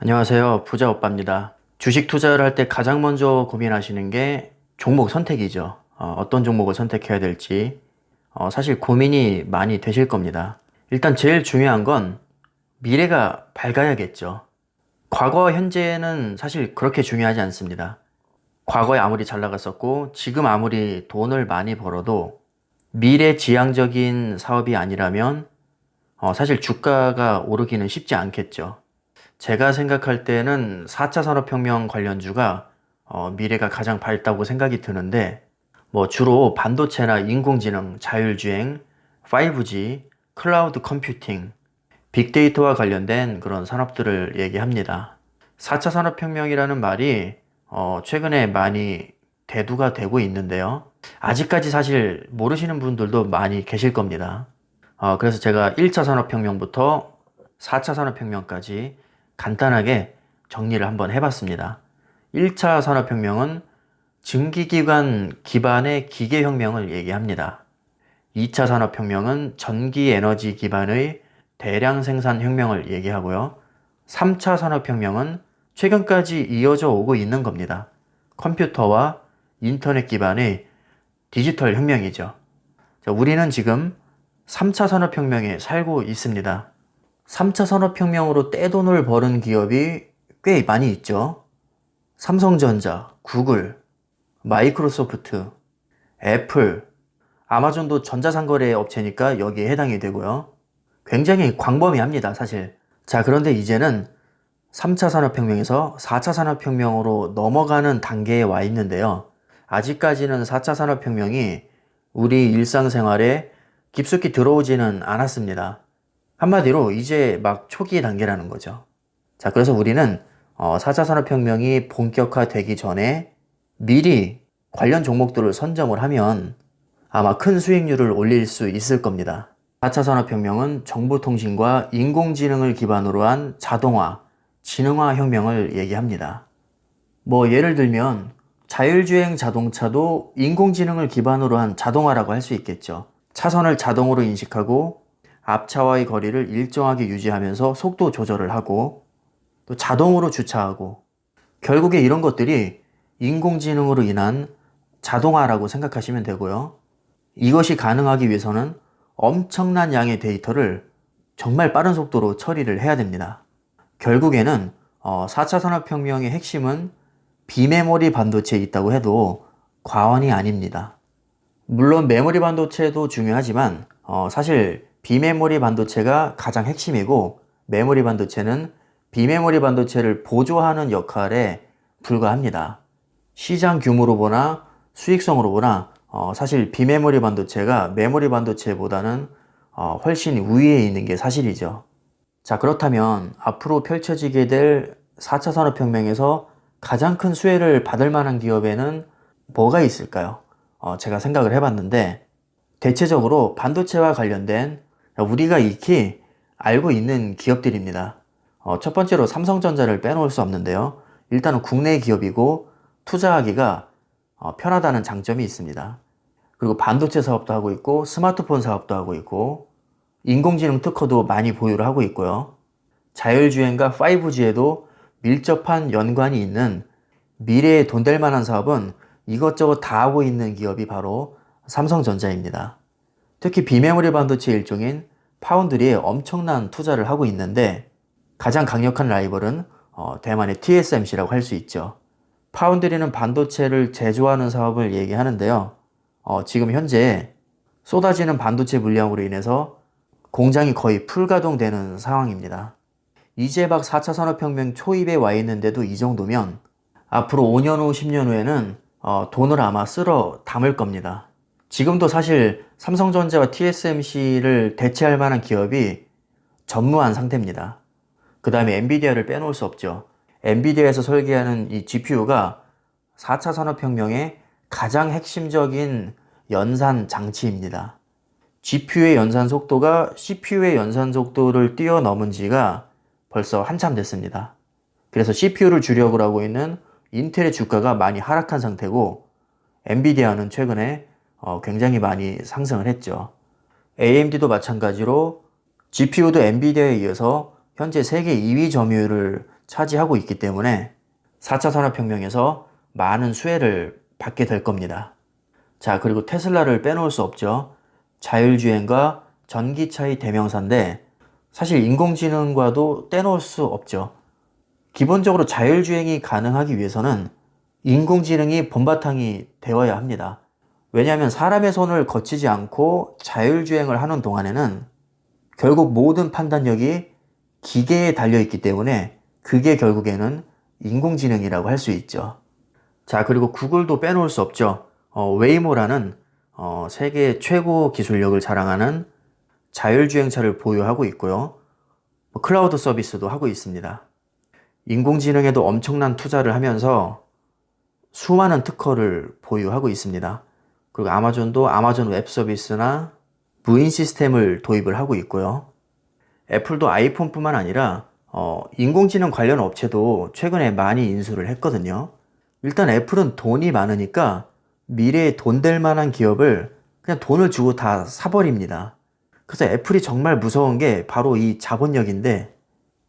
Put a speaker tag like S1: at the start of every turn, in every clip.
S1: 안녕하세요. 부자 오빠입니다. 주식 투자를 할 때 가장 먼저 고민하시는 게 종목 선택이죠. 어떤 종목을 선택해야 될지 사실 고민이 많이 되실 겁니다. 일단 제일 중요한 건 미래가 밝아야겠죠. 과거와 현재는 사실 그렇게 중요하지 않습니다. 과거에 아무리 잘 나갔었고 지금 아무리 돈을 많이 벌어도 미래지향적인 사업이 아니라면 사실 주가가 오르기는 쉽지 않겠죠. 제가 생각할 때는 4차 산업혁명 관련주가 미래가 가장 밝다고 생각이 드는데 뭐 주로 반도체나 인공지능, 자율주행, 5G, 클라우드 컴퓨팅, 빅데이터와 관련된 그런 산업들을 얘기합니다. 4차 산업혁명이라는 말이 최근에 많이 대두가 되고 있는데요. 아직까지 사실 모르시는 분들도 많이 계실 겁니다. 그래서 제가 1차 산업혁명부터 4차 산업혁명까지 간단하게 정리를 한번 해봤습니다. 1차 산업혁명은 증기기관 기반의 기계혁명을 얘기합니다. 2차 산업혁명은 전기에너지 기반의 대량 생산혁명을 얘기하고요. 3차 산업혁명은 최근까지 이어져 오고 있는 겁니다. 컴퓨터와 인터넷 기반의 디지털 혁명이죠. 자, 우리는 지금 3차 산업혁명에 살고 있습니다. 3차 산업혁명으로 떼돈을 버는 기업이 꽤 많이 있죠. 삼성전자, 구글, 마이크로소프트, 애플, 아마존도 전자상거래 업체니까 여기에 해당이 되고요. 굉장히 광범위합니다, 사실. 자, 그런데 이제는 3차 산업혁명에서 4차 산업혁명으로 넘어가는 단계에 와 있는데요. 아직까지는 4차 산업혁명이 우리 일상생활에 깊숙이 들어오지는 않았습니다. 한마디로 이제 막 초기 단계라는 거죠. 자, 그래서 우리는 4차 산업혁명이 본격화되기 전에 미리 관련 종목들을 선점을 하면 아마 큰 수익률을 올릴 수 있을 겁니다. 4차 산업혁명은 정보통신과 인공지능을 기반으로 한 자동화, 지능화 혁명을 얘기합니다. 뭐 예를 들면 자율주행 자동차도 인공지능을 기반으로 한 자동화라고 할 수 있겠죠. 차선을 자동으로 인식하고 앞차와의 거리를 일정하게 유지하면서 속도 조절을 하고 또 자동으로 주차하고 결국에 이런 것들이 인공지능으로 인한 자동화라고 생각하시면 되고요. 이것이 가능하기 위해서는 엄청난 양의 데이터를 정말 빠른 속도로 처리를 해야 됩니다. 결국에는 4차 산업혁명의 핵심은 비메모리 반도체에 있다고 해도 과언이 아닙니다. 물론 메모리 반도체도 중요하지만 사실 비메모리 반도체가 가장 핵심이고 메모리 반도체는 비메모리 반도체를 보조하는 역할에 불과합니다. 시장 규모로 보나 수익성으로 보나 사실 비메모리 반도체가 메모리 반도체보다는 훨씬 우위에 있는 게 사실이죠. 자, 그렇다면 앞으로 펼쳐지게 될 4차 산업혁명에서 가장 큰 수혜를 받을 만한 기업에는 뭐가 있을까요? 제가 생각을 해봤는데 대체적으로 반도체와 관련된 우리가 익히 알고 있는 기업들입니다. 첫 번째로 삼성전자를 빼놓을 수 없는데요. 일단은 국내 기업이고 투자하기가 편하다는 장점이 있습니다. 그리고 반도체 사업도 하고 있고 스마트폰 사업도 하고 있고 인공지능 특허도 많이 보유를 하고 있고요. 자율주행과 5G에도 밀접한 연관이 있는 미래에 돈 될 만한 사업은 이것저것 다 하고 있는 기업이 바로 삼성전자입니다. 특히 비메모리 반도체 일종인 파운드리에 엄청난 투자를 하고 있는데 가장 강력한 라이벌은 대만의 TSMC라고 할 수 있죠. 파운드리는 반도체를 제조하는 사업을 얘기하는데요. 지금 현재 쏟아지는 반도체 물량으로 인해서 공장이 거의 풀가동되는 상황입니다. 이제 막 4차 산업혁명 초입에 와 있는데도 이 정도면 앞으로 5년 후, 10년 후에는 돈을 아마 쓸어 담을 겁니다. 지금도 사실 삼성전자와 TSMC를 대체할 만한 기업이 전무한 상태입니다. 그 다음에 엔비디아를 빼놓을 수 없죠. 엔비디아에서 설계하는 이 GPU가 4차 산업혁명의 가장 핵심적인 연산 장치입니다. GPU의 연산 속도가 CPU의 연산 속도를 뛰어넘은 지가 벌써 한참 됐습니다. 그래서 CPU를 주력으로 하고 있는 인텔의 주가가 많이 하락한 상태고 엔비디아는 최근에 굉장히 많이 상승을 했죠. AMD도 마찬가지로 GPU도 엔비디아에 이어서 현재 세계 2위 점유율을 차지하고 있기 때문에 4차 산업혁명에서 많은 수혜를 받게 될 겁니다. 자, 그리고 테슬라를 빼놓을 수 없죠. 자율주행과 전기차의 대명사인데 사실 인공지능과도 떼놓을 수 없죠. 기본적으로 자율주행이 가능하기 위해서는 인공지능이 본바탕이 되어야 합니다. 왜냐하면 사람의 손을 거치지 않고 자율주행을 하는 동안에는 결국 모든 판단력이 기계에 달려있기 때문에 그게 결국에는 인공지능이라고 할 수 있죠. 자, 그리고 구글도 빼놓을 수 없죠. 웨이모라는 세계 최고 기술력을 자랑하는 자율주행차를 보유하고 있고요. 클라우드 서비스도 하고 있습니다. 인공지능에도 엄청난 투자를 하면서 수많은 특허를 보유하고 있습니다. 그리고 아마존도 아마존 웹 서비스나 무인 시스템을 도입을 하고 있고요. 애플도 아이폰뿐만 아니라 인공지능 관련 업체도 최근에 많이 인수를 했거든요. 일단 애플은 돈이 많으니까 미래에 돈 될 만한 기업을 그냥 돈을 주고 다 사버립니다. 그래서 애플이 정말 무서운 게 바로 이 자본력인데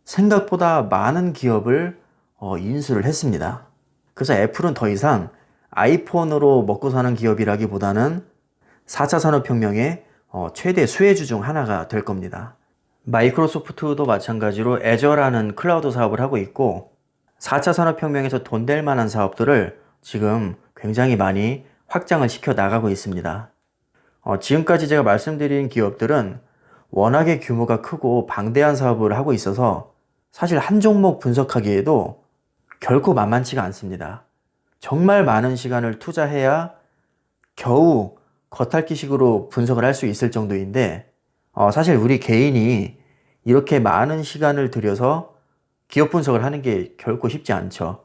S1: 생각보다 많은 기업을 인수를 했습니다. 그래서 애플은 더 이상 아이폰으로 먹고 사는 기업이라기보다는 4차 산업혁명의 최대 수혜주 중 하나가 될 겁니다. 마이크로소프트도 마찬가지로 애저라는 클라우드 사업을 하고 있고 4차 산업혁명에서 돈 될 만한 사업들을 지금 굉장히 많이 확장을 시켜 나가고 있습니다. 지금까지 제가 말씀드린 기업들은 워낙에 규모가 크고 방대한 사업을 하고 있어서 사실 한 종목 분석하기에도 결코 만만치가 않습니다. 정말 많은 시간을 투자해야 겨우 겉핥기식으로 분석을 할 수 있을 정도인데 사실 우리 개인이 이렇게 많은 시간을 들여서 기업 분석을 하는 게 결코 쉽지 않죠.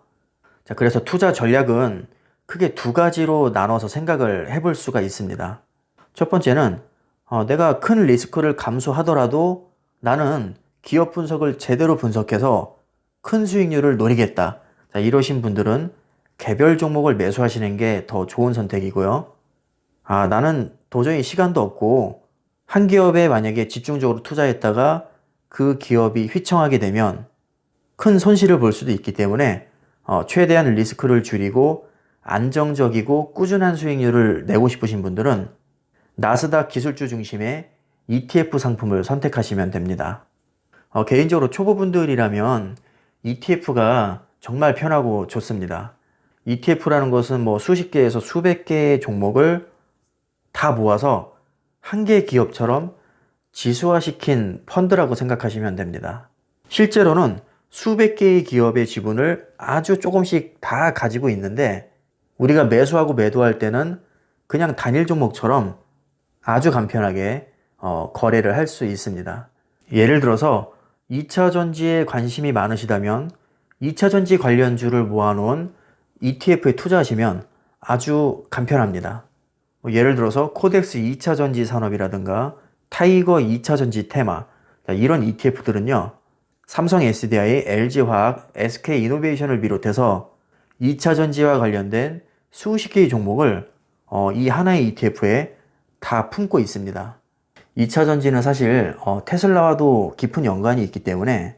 S1: 자, 그래서 투자 전략은 크게 두 가지로 나눠서 생각을 해볼 수가 있습니다. 첫 번째는 내가 큰 리스크를 감수하더라도 나는 기업 분석을 제대로 분석해서 큰 수익률을 노리겠다. 자, 이러신 분들은 개별 종목을 매수하시는 게 더 좋은 선택이고요. 나는 도저히 시간도 없고 한 기업에 만약에 집중적으로 투자했다가 그 기업이 휘청하게 되면 큰 손실을 볼 수도 있기 때문에 최대한 리스크를 줄이고 안정적이고 꾸준한 수익률을 내고 싶으신 분들은 나스닥 기술주 중심의 ETF 상품을 선택하시면 됩니다. 개인적으로 초보분들이라면 ETF가 정말 편하고 좋습니다. ETF라는 것은 뭐 수십 개에서 수백 개의 종목을 다 모아서 한 개의 기업처럼 지수화시킨 펀드라고 생각하시면 됩니다. 실제로는 수백 개의 기업의 지분을 아주 조금씩 다 가지고 있는데 우리가 매수하고 매도할 때는 그냥 단일 종목처럼 아주 간편하게 거래를 할 수 있습니다. 예를 들어서 2차 전지에 관심이 많으시다면 2차 전지 관련주를 모아놓은 ETF에 투자하시면 아주 간편합니다. 예를 들어서 코덱스 2차 전지 산업이라든가 타이거 2차 전지 테마, 이런 ETF들은요 삼성 SDI, LG화학, SK이노베이션을 비롯해서 2차 전지와 관련된 수십 개의 종목을 이 하나의 ETF에 다 품고 있습니다. 2차 전지는 사실 테슬라와도 깊은 연관이 있기 때문에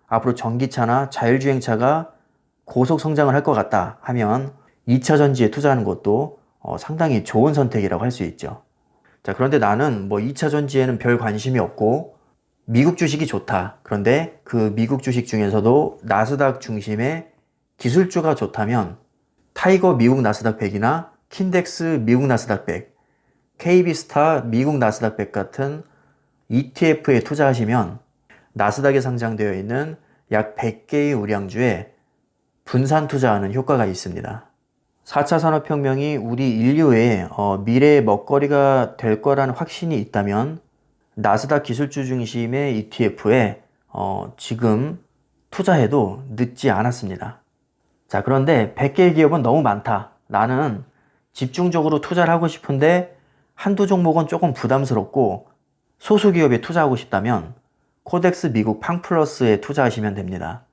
S1: 앞으로 전기차나 자율주행차가 고속 성장을 할 것 같다 하면 2차 전지에 투자하는 것도 상당히 좋은 선택이라고 할 수 있죠. 자, 그런데 나는 뭐 2차 전지에는 별 관심이 없고 미국 주식이 좋다. 그런데 그 미국 주식 중에서도 나스닥 중심의 기술주가 좋다면 타이거 미국 나스닥 100이나 킨덱스 미국 나스닥 100, KB스타 미국 나스닥 100 같은 ETF에 투자하시면 나스닥에 상장되어 있는 약 100개의 우량주에 분산 투자하는 효과가 있습니다. 4차 산업혁명이 우리 인류의 미래의 먹거리가 될 거라는 확신이 있다면 나스닥 기술주 중심의 ETF에 지금 투자해도 늦지 않았습니다. 자, 그런데 100개의 기업은 너무 많다. 나는 집중적으로 투자를 하고 싶은데 한두 종목은 조금 부담스럽고 소수 기업에 투자하고 싶다면 코덱스 미국 팡플러스에 투자하시면 됩니다.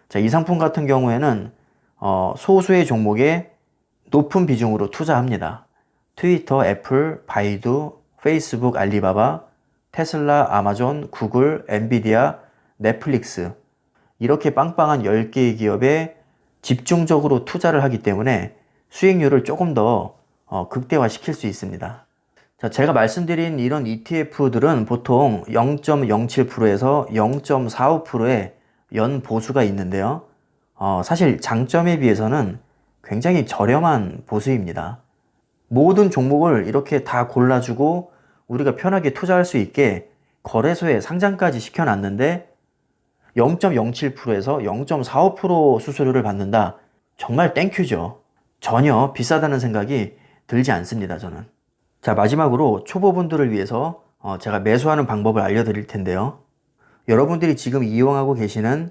S1: 자, 이 상품 같은 경우에는 소수의 종목에 높은 비중으로 투자합니다. 트위터, 애플, 바이두, 페이스북, 알리바바, 테슬라, 아마존, 구글, 엔비디아, 넷플릭스 이렇게 빵빵한 10개의 기업에 집중적으로 투자를 하기 때문에 수익률을 조금 더 극대화시킬 수 있습니다. 자, 제가 말씀드린 이런 ETF들은 보통 0.07%에서 0.45%의 연 보수가 있는데요. 사실 장점에 비해서는 굉장히 저렴한 보수입니다. 모든 종목을 이렇게 다 골라주고 우리가 편하게 투자할 수 있게 거래소에 상장까지 시켜놨는데 0.07%에서 0.45% 수수료를 받는다. 정말 땡큐죠. 전혀 비싸다는 생각이 들지 않습니다, 저는. 자, 마지막으로 초보분들을 위해서 제가 매수하는 방법을 알려드릴 텐데요. 여러분들이 지금 이용하고 계시는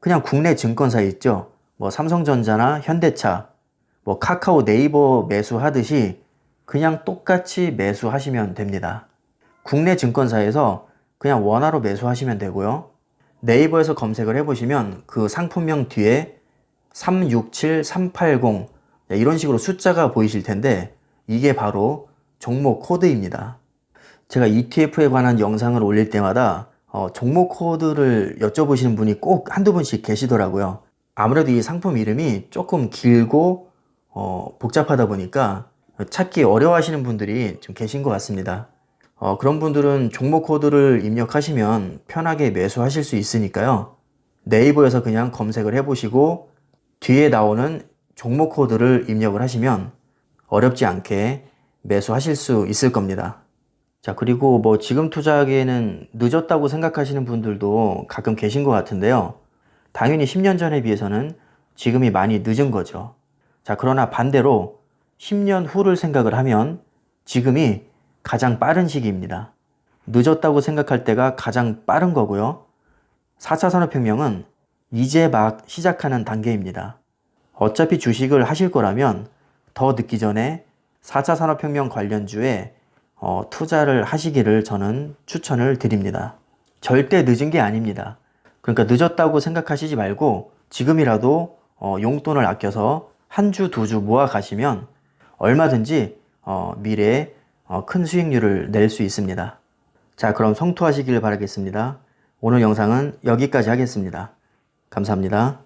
S1: 그냥 국내 증권사 있죠? 뭐 삼성전자나 현대차, 뭐 카카오, 네이버 매수하듯이 그냥 똑같이 매수하시면 됩니다. 국내 증권사에서 그냥 원화로 매수하시면 되고요. 네이버에서 검색을 해보시면 그 상품명 뒤에 367380 이런 식으로 숫자가 보이실 텐데 이게 바로 종목 코드입니다. 제가 ETF에 관한 영상을 올릴 때마다 종목 코드를 여쭤보시는 분이 꼭 한두 분씩 계시더라고요. 아무래도 이 상품 이름이 조금 길고 복잡하다 보니까 찾기 어려워하시는 분들이 좀 계신 것 같습니다. 그런 분들은 종목 코드를 입력하시면 편하게 매수하실 수 있으니까요. 네이버에서 그냥 검색을 해보시고 뒤에 나오는 종목 코드를 입력을 하시면 어렵지 않게 매수하실 수 있을 겁니다. 자, 그리고 뭐 지금 투자하기에는 늦었다고 생각하시는 분들도 가끔 계신 것 같은데요. 당연히 10년 전에 비해서는 지금이 많이 늦은 거죠. 자, 그러나 반대로 10년 후를 생각을 하면 지금이 가장 빠른 시기입니다. 늦었다고 생각할 때가 가장 빠른 거고요. 4차 산업혁명은 이제 막 시작하는 단계입니다. 어차피 주식을 하실 거라면 더 늦기 전에 4차 산업혁명 관련주에 투자를 하시기를 저는 추천을 드립니다. 절대 늦은 게 아닙니다. 그러니까 늦었다고 생각하시지 말고 지금이라도 용돈을 아껴서 한 주, 두 주 모아 가시면 얼마든지 미래에 큰 수익률을 낼 수 있습니다. 자, 그럼 성투하시길 바라겠습니다. 오늘 영상은 여기까지 하겠습니다. 감사합니다.